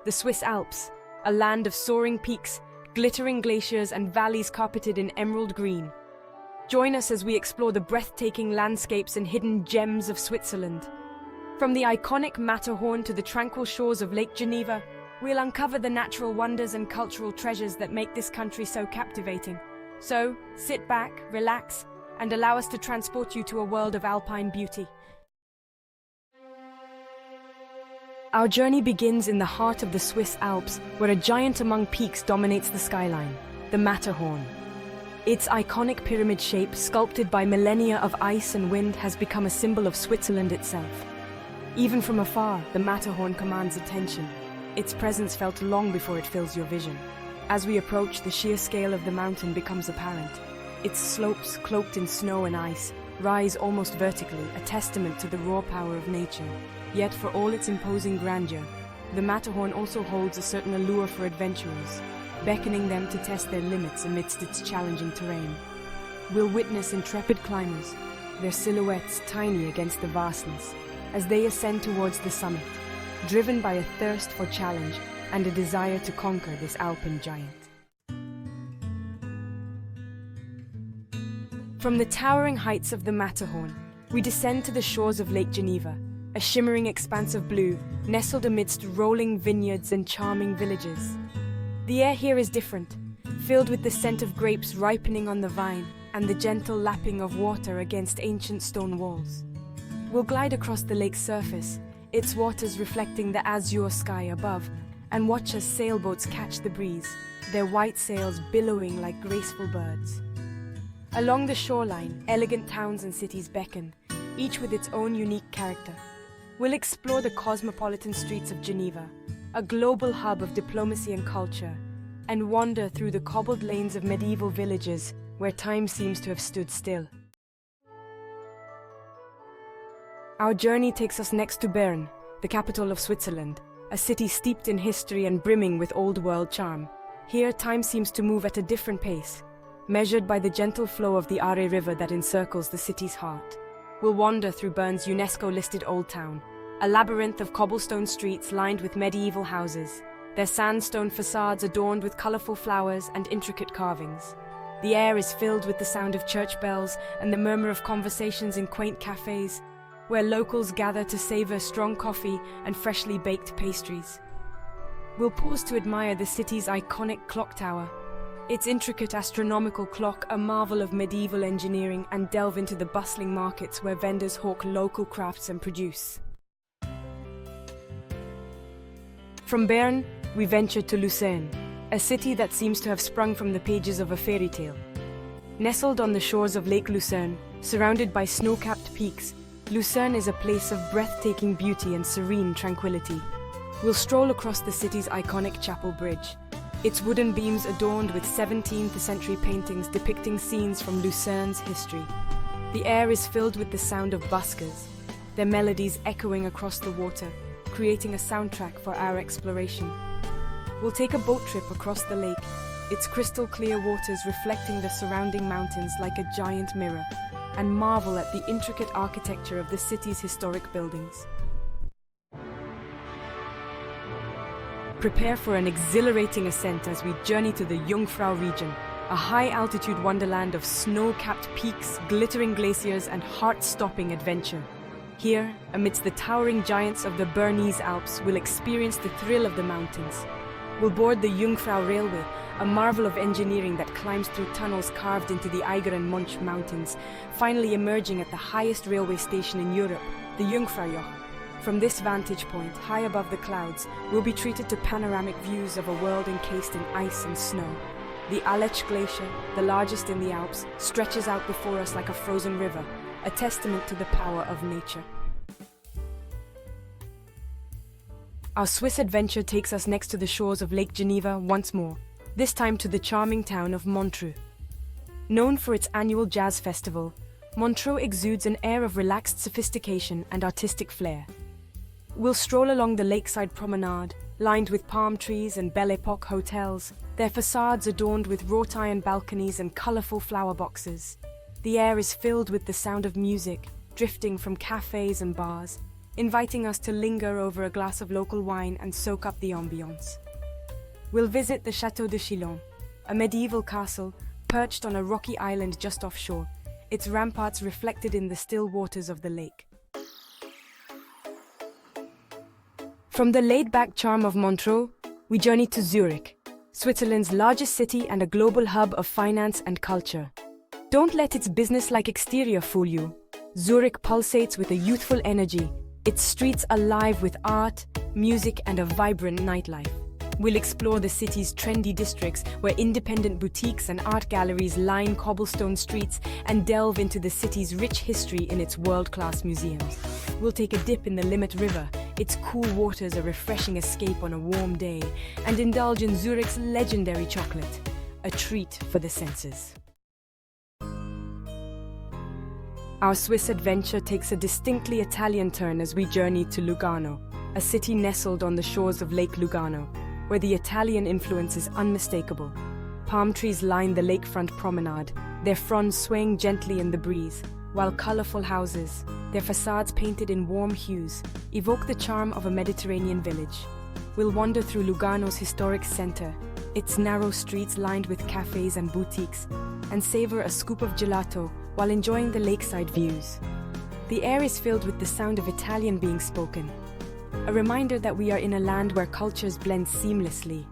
the Swiss Alps, a land of soaring peaks, glittering glaciers and valleys carpeted in emerald green. Join us as we explore the breathtaking landscapes and hidden gems of Switzerland. From the iconic Matterhorn to the tranquil shores of Lake Geneva, we'll uncover the natural wonders and cultural treasures that make this country so captivating. So, sit back, relax, and allow us to transport you to a world of alpine beauty. Our journey begins in the heart of the Swiss Alps, where a giant among peaks dominates the skyline, the Matterhorn. Its iconic pyramid shape, sculpted by millennia of ice and wind, has become a symbol of Switzerland itself. Even from afar, the Matterhorn commands attention. Its presence felt long before it fills your vision. As we approach, the sheer scale of the mountain becomes apparent. Its slopes, cloaked in snow and ice, rise almost vertically, a testament to the raw power of nature. Yet for all its imposing grandeur, the Matterhorn also holds a certain allure for adventurers, beckoning them to test their limits amidst its challenging terrain. We'll witness intrepid climbers, their silhouettes tiny against the vastness, as they ascend towards the summit, driven by a thirst for challenge and a desire to conquer this Alpine giant. From the towering heights of the Matterhorn, we descend to the shores of Lake Geneva, a shimmering expanse of blue, nestled amidst rolling vineyards and charming villages. The air here is different, filled with the scent of grapes ripening on the vine and the gentle lapping of water against ancient stone walls. We'll glide across the lake's surface, its waters reflecting the azure sky above, and watch as sailboats catch the breeze, their white sails billowing like graceful birds. Along the shoreline, elegant towns and cities beckon, each with its own unique character. We'll explore the cosmopolitan streets of Geneva, a global hub of diplomacy and culture, and wander through the cobbled lanes of medieval villages where time seems to have stood still. Our journey takes us next to Bern, the capital of Switzerland, a city steeped in history and brimming with old-world charm. Here, time seems to move at a different pace, measured by the gentle flow of the Aare River that encircles the city's heart. We'll wander through Bern's UNESCO-listed Old Town, a labyrinth of cobblestone streets lined with medieval houses, their sandstone facades adorned with colorful flowers and intricate carvings. The air is filled with the sound of church bells and the murmur of conversations in quaint cafes, where locals gather to savor strong coffee and freshly baked pastries. We'll pause to admire the city's iconic clock tower, its intricate astronomical clock a marvel of medieval engineering, and delve into the bustling markets where vendors hawk local crafts and produce. From Bern, we venture to Lucerne, a city that seems to have sprung from the pages of a fairy tale. Nestled on the shores of Lake Lucerne, surrounded by snow-capped peaks, Lucerne is a place of breathtaking beauty and serene tranquility. We'll stroll across the city's iconic chapel bridge, its wooden beams adorned with 17th century paintings depicting scenes from Lucerne's history. The air is filled with the sound of buskers, their melodies echoing across the water, creating a soundtrack for our exploration. We'll take a boat trip across the lake, its crystal clear waters reflecting the surrounding mountains like a giant mirror, and marvel at the intricate architecture of the city's historic buildings. Prepare for an exhilarating ascent as we journey to the Jungfrau region, a high-altitude wonderland of snow-capped peaks, glittering glaciers, and heart-stopping adventure. Here, amidst the towering giants of the Bernese Alps, we'll experience the thrill of the mountains. We'll board the Jungfrau Railway, a marvel of engineering that climbs through tunnels carved into the Eiger and Munch mountains, finally emerging at the highest railway station in Europe, the Jungfraujoch. From this vantage point, high above the clouds, we'll be treated to panoramic views of a world encased in ice and snow. The Aletsch Glacier, the largest in the Alps, stretches out before us like a frozen river, a testament to the power of nature. Our Swiss adventure takes us next to the shores of Lake Geneva once more, this time to the charming town of Montreux. Known for its annual jazz festival, Montreux exudes an air of relaxed sophistication and artistic flair. We'll stroll along the lakeside promenade, lined with palm trees and Belle Epoque hotels, their facades adorned with wrought iron balconies and colorful flower boxes. The air is filled with the sound of music, drifting from cafes and bars, inviting us to linger over a glass of local wine and soak up the ambiance. We'll visit the Château de Chillon, a medieval castle perched on a rocky island just offshore, its ramparts reflected in the still waters of the lake. From the laid-back charm of Montreux, we journey to Zurich, Switzerland's largest city and a global hub of finance and culture. Don't let its business-like exterior fool you. Zurich pulsates with a youthful energy, its streets alive with art, music, and a vibrant nightlife. We'll explore the city's trendy districts where independent boutiques and art galleries line cobblestone streets and delve into the city's rich history in its world-class museums. We'll take a dip in the Limmat River, its cool waters a refreshing escape on a warm day, and indulge in Zurich's legendary chocolate, a treat for the senses. Our Swiss adventure takes a distinctly Italian turn as we journey to Lugano, a city nestled on the shores of Lake Lugano, where the Italian influence is unmistakable. Palm trees line the lakefront promenade, their fronds swaying gently in the breeze, while colorful houses, their facades painted in warm hues, evoke the charm of a Mediterranean village. We'll wander through Lugano's historic center, its narrow streets lined with cafes and boutiques, and savor a scoop of gelato while enjoying the lakeside views. The air is filled with the sound of Italian being spoken, a reminder that we are in a land where cultures blend seamlessly.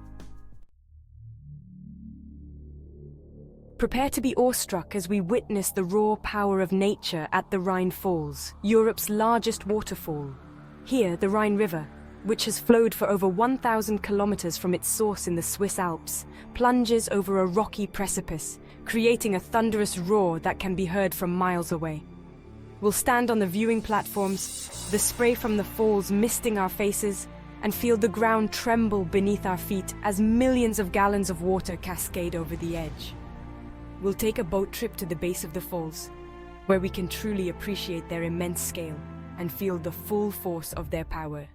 Prepare to be awestruck as we witness the raw power of nature at the Rhine Falls, Europe's largest waterfall. Here, the Rhine River, which has flowed for over 1,000 kilometers from its source in the Swiss Alps, plunges over a rocky precipice, creating a thunderous roar that can be heard from miles away. We'll stand on the viewing platforms, the spray from the falls misting our faces, and feel the ground tremble beneath our feet as millions of gallons of water cascade over the edge. We'll take a boat trip to the base of the falls, where we can truly appreciate their immense scale and feel the full force of their power.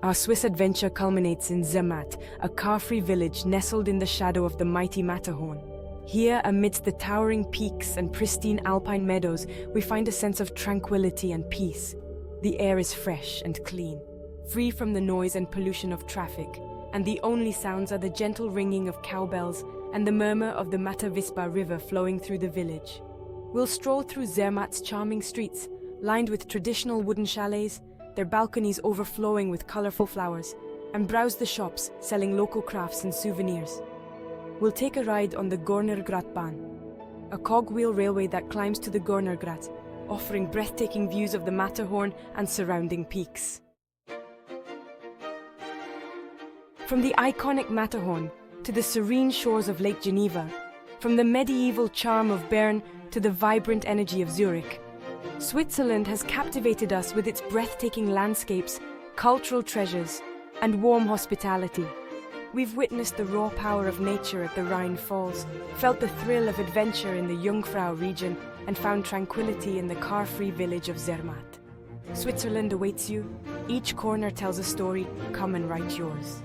Our Swiss adventure culminates in Zermatt, a car-free village nestled in the shadow of the mighty Matterhorn. Here, amidst the towering peaks and pristine alpine meadows, we find a sense of tranquility and peace. The air is fresh and clean, free from the noise and pollution of traffic, and the only sounds are the gentle ringing of cowbells and the murmur of the Matavispa River flowing through the village. We'll stroll through Zermatt's charming streets, lined with traditional wooden chalets, their balconies overflowing with colorful flowers, and browse the shops selling local crafts and souvenirs. We'll take a ride on the Gornergratbahn, a cogwheel railway that climbs to the Gornergrat, offering breathtaking views of the Matterhorn and surrounding peaks. From the iconic Matterhorn to the serene shores of Lake Geneva, from the medieval charm of Bern to the vibrant energy of Zurich, Switzerland has captivated us with its breathtaking landscapes, cultural treasures, and warm hospitality. We've witnessed the raw power of nature at the Rhine Falls, felt the thrill of adventure in the Jungfrau region, and found tranquility in the car-free village of Zermatt. Switzerland awaits you. Each corner tells a story. Come and write yours.